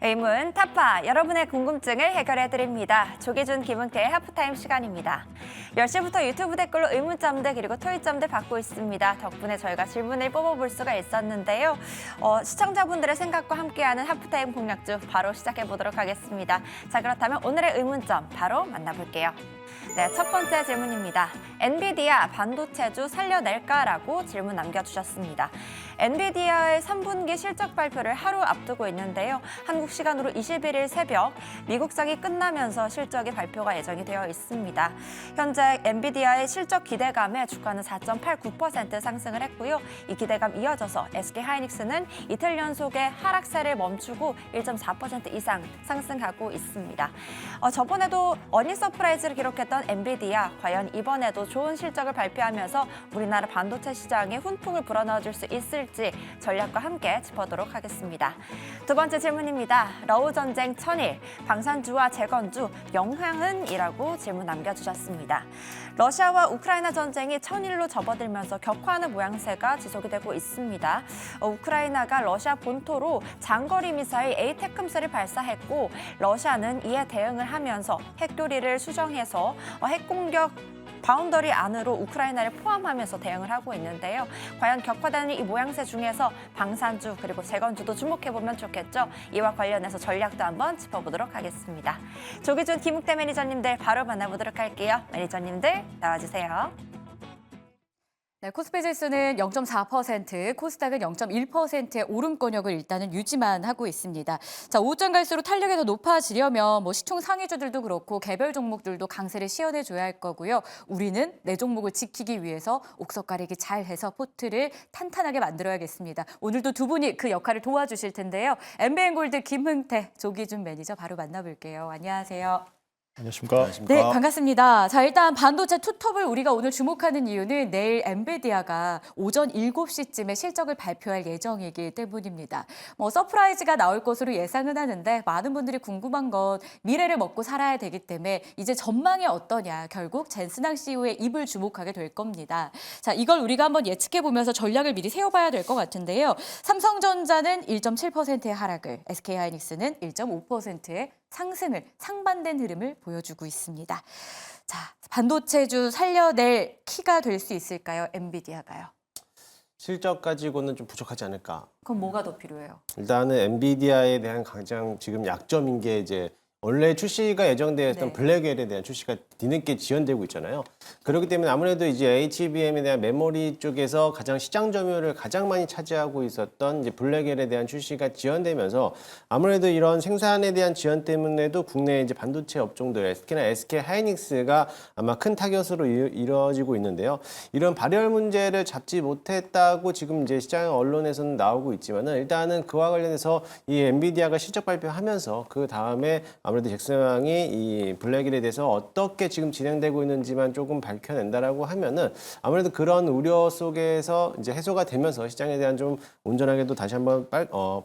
의문 타파, 여러분의 궁금증을 해결해드립니다. 조기준, 김은태의 하프타임 시간입니다. 10시부터 유튜브 댓글로 의문점들 그리고 토의점들 받고 있습니다. 덕분에 저희가 질문을 뽑아볼 수가 있었는데요. 시청자분들의 생각과 함께하는 하프타임 공략주 바로 시작해보도록 하겠습니다. 자, 그렇다면 오늘의 의문점 바로 만나볼게요. 네, 첫 번째 질문입니다. 엔비디아 반도체주 살려낼까라고 질문 남겨주셨습니다. 엔비디아의 3분기 실적 발표를 하루 앞두고 있는데요. 한국 시간으로 21일 새벽 미국장이 끝나면서 실적이 발표가 예정이 되어 있습니다. 현재 엔비디아의 실적 기대감에 주가는 4.89% 상승을 했고요. 이 기대감 이어져서 SK하이닉스는 이틀 연속의 하락세를 멈추고 1.4% 이상 상승하고 있습니다. 저번에도 어닝 서프라이즈를 기록했던 엔비디아, 과연 이번에도 좋은 실적을 발표하면서 우리나라 반도체 시장에 훈풍을 불어넣어줄 수 있을지 전략과 함께 짚어보도록 하겠습니다. 두 번째 질문입니다. 러우 전쟁 1000일, 방산주와 재건주 영향은? 이라고 질문 남겨주셨습니다. 러시아와 우크라이나 전쟁이 1000일로 접어들면서 격화하는 모양새가 지속이 되고 있습니다. 우크라이나가 러시아 본토로 장거리 미사일 에이테크스를 발사했고 러시아는 이에 대응을 하면서 핵교리를 수정해서 핵공격 바운더리 안으로 우크라이나를 포함하면서 대응을 하고 있는데요. 과연 격화되는 이 모양새 중에서 방산주 그리고 재건주도 주목해보면 좋겠죠. 이와 관련해서 전략도 한번 짚어보도록 하겠습니다. 조기준, 김욱태 매니저님들 바로 만나보도록 할게요. 매니저님들 나와주세요. 네, 코스피 지수는 0.4%, 코스닥은 0.1%의 오름권역을 일단은 유지만 하고 있습니다. 자, 오전 갈수록 탄력이 더 높아지려면 시총 상위주들도 그렇고 개별 종목들도 강세를 시연해줘야 할 거고요. 우리는 내 종목을 지키기 위해서 옥석 가리기 잘 해서 포트를 탄탄하게 만들어야겠습니다. 오늘도 두 분이 그 역할을 도와주실 텐데요. MBN골드 김흥태, 조기준 매니저 바로 만나볼게요. 안녕하세요. 안녕하십니까. 네, 반갑습니다. 자, 일단 반도체 투톱을 우리가 오늘 주목하는 이유는 내일 엔비디아가 오전 7시쯤에 실적을 발표할 예정이기 때문입니다. 서프라이즈가 나올 것으로 예상은 하는데 많은 분들이 궁금한 건 미래를 먹고 살아야 되기 때문에 이제 전망이 어떠냐, 결국 젠스낭 CEO의 입을 주목하게 될 겁니다. 자, 이걸 우리가 한번 예측해 보면서 전략을 미리 세워봐야 될 것 같은데요. 삼성전자는 1.7%의 하락을, SK하이닉스는 1.5%의 상승을, 상반된 흐름을 보여주고 있습니다. 자, 반도체주 살려낼 키가 될 수 있을까요? 엔비디아가요. 실적 가지고는 좀 부족하지 않을까. 그럼 뭐가 더 필요해요? 일단은 엔비디아에 대한 가장 지금 약점인 게 이제 원래 출시가 예정되어 있던 네. 블랙웰에 대한 출시가 뒤늦게 지연되고 있잖아요. 그렇기 때문에 아무래도 이제 HBM에 대한 메모리 쪽에서 가장 시장 점유율을 가장 많이 차지하고 있었던 이제 블랙웰에 대한 출시가 지연되면서 아무래도 이런 생산에 대한 지연 때문에도 국내 이제 반도체 업종들, 특히나 SK하이닉스가 아마 큰 타격으로 이루어지고 있는데요. 이런 발열 문제를 잡지 못했다고 지금 이제 시장 언론에서는 나오고 있지만은 일단은 그와 관련해서 이 엔비디아가 실적 발표하면서 그 다음에 아무래도 잭슨왕이 이 블랙웰에 대해서 어떻게 지금 진행되고 있는지만 조금 밝혀낸다라고 하면은 아무래도 그런 우려 속에서 이제 해소가 되면서 시장에 대한 좀 온전하게도 다시 한번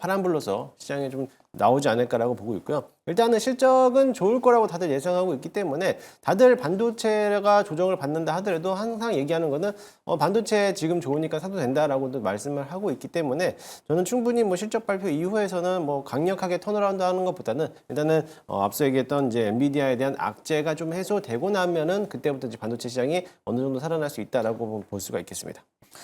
파란불로서 시장에 좀 나오지 않을까라고 보고 있고요. 일단은 실적은 좋을 거라고 다들 예상하고 있기 때문에 다들 반도체가 조정을 받는다 하더라도 항상 얘기하는 거는 반도체 지금 좋으니까 사도 된다라고도 말씀을 하고 있기 때문에 저는 충분히 실적 발표 이후에서는 강력하게 턴어라운드 하는 것보다는 일단은 앞서 얘기했던 이제 엔비디아에 대한 악재가 좀 해소되고 나면은 그때부터 이제 반도체 시장이 어느 정도 살아날 수 있다라고 볼 수가 있겠습니다.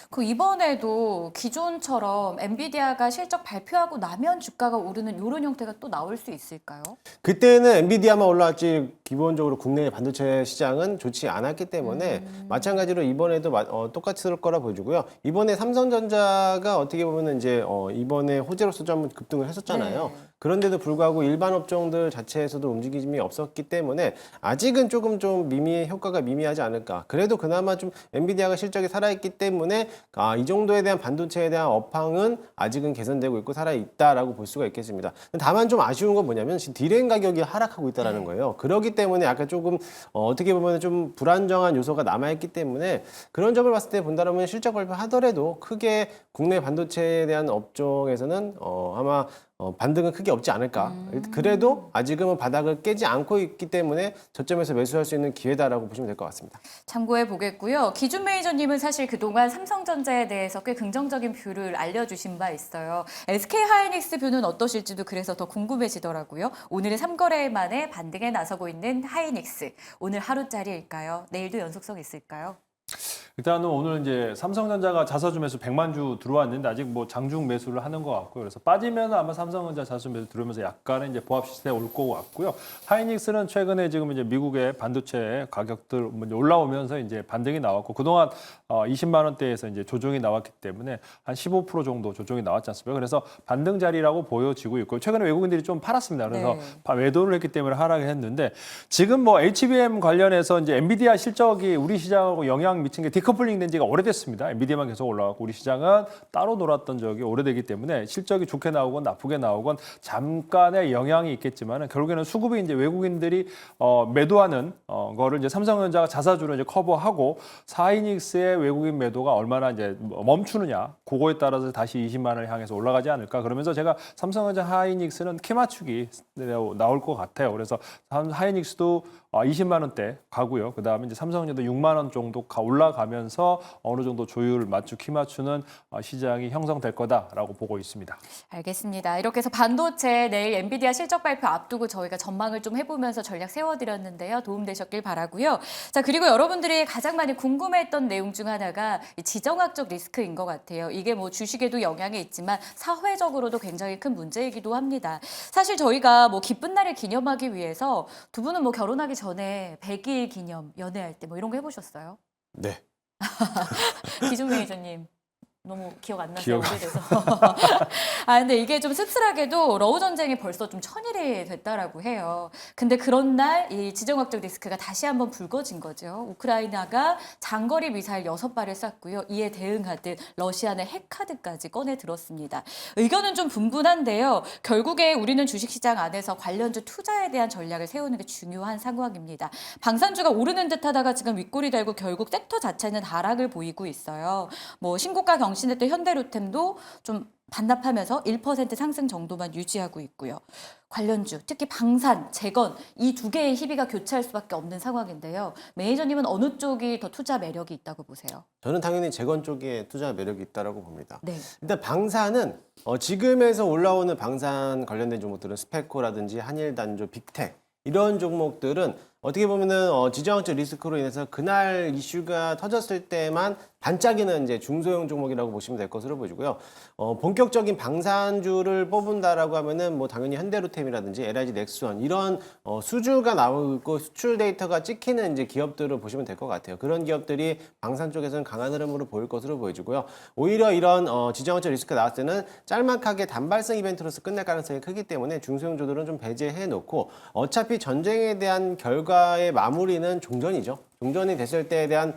그 이번에도 기존처럼 엔비디아가 실적 발표하고 나면 주가가 오르는 이런 형태가 또 나올 수 있을까요? 그때는 엔비디아만 올라왔지 기본적으로 국내 반도체 시장은 좋지 않았기 때문에 마찬가지로 이번에도 똑같을 거라 보여지고요. 이번에 삼성전자가 어떻게 보면 이제 이번에 호재로서 좀 급등을 했었잖아요. 네. 그런데도 불구하고 일반 업종들 자체에서도 움직임이 없었기 때문에 아직은 조금 좀 효과가 미미하지 않을까. 그래도 그나마 좀 엔비디아가 실적이 살아있기 때문에 이 정도에 대한 반도체에 대한 업황은 아직은 개선되고 있고 살아있다라고 볼 수가 있겠습니다. 다만 좀 아쉬운 건 뭐냐면 지금 디램 가격이 하락하고 있다는 거예요. 그렇기 때문에 약간 조금 어떻게 보면 좀 불안정한 요소가 남아있기 때문에 그런 점을 봤을 때 본다면 실적 발표하더라도 크게 국내 반도체에 대한 업종에서는 아마 반등은 크게 없지 않을까. 그래도 아직은 바닥을 깨지 않고 있기 때문에 저점에서 매수할 수 있는 기회다라고 보시면 될 것 같습니다. 참고해 보겠고요. 기준 매니저님은 사실 그동안 삼성전자에 대해서 꽤 긍정적인 뷰를 알려주신 바 있어요. SK하이닉스 뷰는 어떠실지도 그래서 더 궁금해지더라고요. 오늘은 3거래 만에 반등에 나서고 있는 하이닉스. 오늘 하루짜리일까요? 내일도 연속성 있을까요? 일단은 오늘 이제 삼성전자가 자사주 매수 100만 주 들어왔는데 아직 뭐 장중 매수를 하는 것 같고요. 그래서 빠지면 아마 삼성전자 자사주 매수 들어오면서 약간의 이제 보합 시세에 올 것 같고요. 하이닉스는 최근에 지금 이제 미국의 반도체 가격들 올라오면서 이제 반등이 나왔고 그동안 20만 원대에서 이제 조정이 나왔기 때문에 한 15% 정도 조정이 나왔지 않습니까? 그래서 반등 자리라고 보여지고 있고 최근에 외국인들이 좀 팔았습니다. 그래서 매도를 했기 때문에 하락을 했는데 지금 뭐 HBM 관련해서 이제 엔비디아 실적이 우리 시장하고 영향 미친 게 디커플링 된 지가 오래됐습니다. 엔비디아만 계속 올라가고 우리 시장은 따로 놀았던 적이 오래되기 때문에 실적이 좋게 나오건 나쁘게 나오건 잠깐의 영향이 있겠지만 결국에는 수급이 이제 외국인들이 매도하는 거를 이제 삼성전자가 자사주로 이제 커버하고 하이닉스의 외국인 매도가 얼마나 이제 멈추느냐 그거에 따라서 다시 20만 원을 향해서 올라가지 않을까 그러면서 제가 삼성전자 하이닉스는 키 맞추기 나올 것 같아요. 그래서 하이닉스도 20만 원대 가고요. 그다음에 이제 삼성전자도 6만 원 정도 올라가면서 어느 정도 조율 맞추 키 맞추는 시장이 형성될 거다라고 보고 있습니다. 알겠습니다. 이렇게 해서 반도체 내일 엔비디아 실적 발표 앞두고 저희가 전망을 좀 해보면서 전략 세워드렸는데요. 도움되셨길 바라고요. 자, 그리고 여러분들이 가장 많이 궁금해했던 내용 중 하나가 지정학적 리스크인 것 같아요. 이게 뭐 주식에도 영향이 있지만 사회적으로도 굉장히 큰 문제이기도 합니다. 사실 저희가 뭐 기쁜 날을 기념하기 위해서 두 분은 뭐 결혼하기 전에 100일 기념 연애할 때 뭐 이런 거 해보셨어요? 네. 기준 매니저님. 너무 기억 안 나세요, 오래돼서. 아, 근데 이게 좀 씁쓸하게도 러우 전쟁이 벌써 좀 1000일이 됐다라고 해요. 근데 그런 날 이 지정학적 리스크가 다시 한번 불거진 거죠. 우크라이나가 장거리 미사일 6발을 쐈고요. 이에 대응하듯 러시아는 핵카드까지 꺼내 들었습니다. 의견은 좀 분분한데요. 결국에 우리는 주식시장 안에서 관련주 투자에 대한 전략을 세우는 게 중요한 상황입니다. 방산주가 오르는 듯 하다가 지금 윗골이 달고 결국 섹터 자체는 하락을 보이고 있어요. 뭐 신고가 경신했던 현대로템도 좀 반납하면서 1% 상승 정도만 유지하고 있고요. 관련주, 특히 방산, 재건 이 두 개의 희비가 교차할 수밖에 없는 상황인데요. 매니저님은 어느 쪽이 더 투자 매력이 있다고 보세요? 저는 당연히 재건 쪽에 투자 매력이 있다고 봅니다. 네. 일단 방산은 지금에서 올라오는 방산 관련된 종목들은 스페코라든지 한일단조, 빅텍 이런 종목들은 어떻게 보면은 지정학적 리스크로 인해서 그날 이슈가 터졌을 때만 반짝이는 이제 중소형 종목이라고 보시면 될 것으로 보이고요. 본격적인 방산주를 뽑은다라고 하면은 뭐 당연히 현대로템이라든지 LIG 넥스원 이런 수주가 나오고 수출 데이터가 찍히는 이제 기업들을 보시면 될 것 같아요. 그런 기업들이 방산 쪽에서는 강한 흐름으로 보일 것으로 보여지고요. 오히려 이런 지정학적 리스크가 나왔을 때는 짤막하게 단발성 이벤트로서 끝날 가능성이 크기 때문에 중소형주들은 좀 배제해 놓고 어차피 전쟁에 대한 결과의 마무리는 종전이죠. 종전이 됐을 때에 대한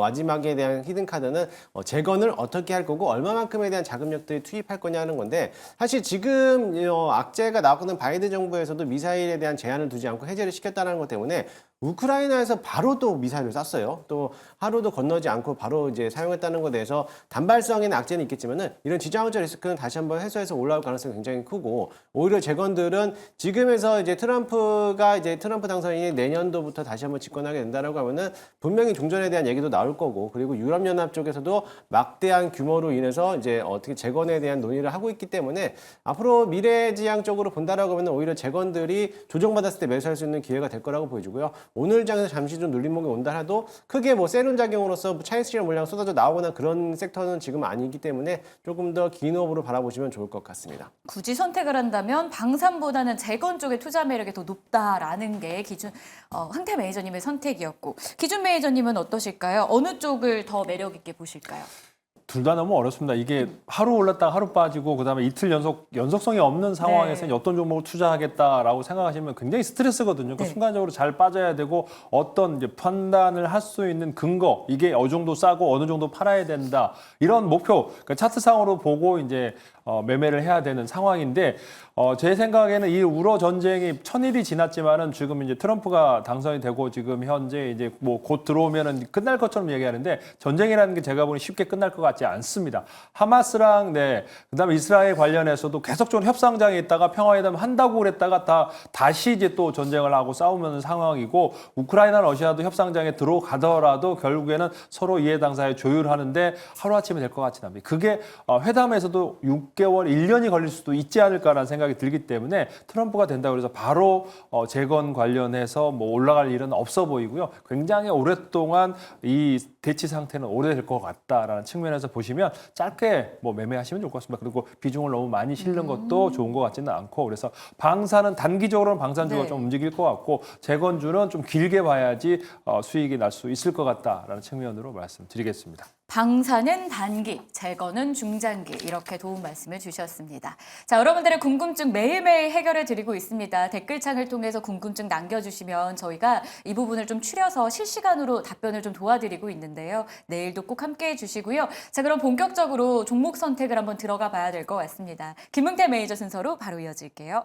마지막에 대한 히든카드는 재건을 어떻게 할 거고 얼마만큼에 대한 자금력들이 투입할 거냐 하는 건데 사실 지금 악재가 나오고 있는 바이든 정부에서도 미사일에 대한 제한을 두지 않고 해제를 시켰다는 것 때문에 우크라이나에서 바로 또 미사일을 쐈어요. 또 하루도 건너지 않고 바로 이제 사용했다는 것에 대해서 단발성에는 악재는 있겠지만은 이런 지정학적 리스크는 다시 한번 해소해서 올라올 가능성이 굉장히 크고 오히려 재건들은 지금에서 이제 트럼프 당선인이 내년도부터 다시 한번 집권하게 된다라고 하면은 분명히 종전에 대한 얘기도 나올 거고 그리고 유럽연합 쪽에서도 막대한 규모로 인해서 이제 어떻게 재건에 대한 논의를 하고 있기 때문에 앞으로 미래지향적으로 본다라고 하면 오히려 재건들이 조정받았을 때 매수할 수 있는 기회가 될 거라고 보여지고요. 오늘 장에서 잠시 좀 눌림목이 온다 해도 크게 뭐 세륜 작용으로서 차익 실현 물량 쏟아져 나오거나 그런 섹터는 지금 아니기 때문에 조금 더 긴 호흡으로 바라보시면 좋을 것 같습니다. 굳이 선택을 한다면 방산보다는 재건 쪽의 투자 매력이 더 높다라는 게 기준 황태 매니저님의 선택이었고 기준 매니저님은 어떠실까요? 어느 쪽을 더 매력 있게 보실까요? 둘 다 너무 어렵습니다. 이게 하루 올랐다가 하루 빠지고 그다음에 이틀 연속성이 없는 상황에서 네. 어떤 종목을 투자하겠다라고 생각하시면 굉장히 스트레스거든요. 그러니까 네. 순간적으로 잘 빠져야 되고 어떤 이제 판단을 할 수 있는 근거 이게 어느 정도 싸고 어느 정도 팔아야 된다 이런 목표 그러니까 차트상으로 보고 이제 매매를 해야 되는 상황인데 제 생각에는 이 우러 전쟁이 1000일이 지났지만은 지금 이제 트럼프가 당선이 되고 지금 현재 이제 뭐 곧 들어오면은 끝날 것처럼 얘기하는데 전쟁이라는 게 제가 보니 쉽게 끝날 것 같지 않습니다. 하마스랑 그다음에 이스라엘 관련해서도 계속적으로 협상장에 있다가 평화회담 한다고 그랬다가 다시 이제 또 전쟁을 하고 싸우는 상황이고 우크라이나 러시아도 협상장에 들어가더라도 결국에는 서로 이해 당사에 조율하는데 하루아침에 될 것 같지는 않습니다. 그게 회담에서도 6개월, 1년이 걸릴 수도 있지 않을까라는 생각이 들기 때문에 트럼프가 된다고 해서 바로 재건 관련해서 뭐 올라갈 일은 없어 보이고요. 굉장히 오랫동안 이 대치 상태는 오래될 것 같다라는 측면에서 보시면 짧게 뭐 매매하시면 좋을 것 같습니다. 그리고 비중을 너무 많이 실는 것도 좋은 것 같지는 않고 그래서 방사는 단기적으로는 방산주가 네. 좀 움직일 것 같고 재건주는 좀 길게 봐야지 수익이 날 수 있을 것 같다라는 측면으로 말씀드리겠습니다. 방사는 단기, 재건은 중장기 이렇게 도움 말씀을 주셨습니다. 자, 여러분들의 궁금증 매일매일 해결해 드리고 있습니다. 댓글창을 통해서 궁금증 남겨주시면 저희가 이 부분을 좀 추려서 실시간으로 답변을 좀 도와드리고 있는데요. 내일도 꼭 함께해 주시고요. 자, 그럼 본격적으로 종목 선택을 한번 들어가 봐야 될 것 같습니다. 김은태 매니저 순서로 바로 이어질게요.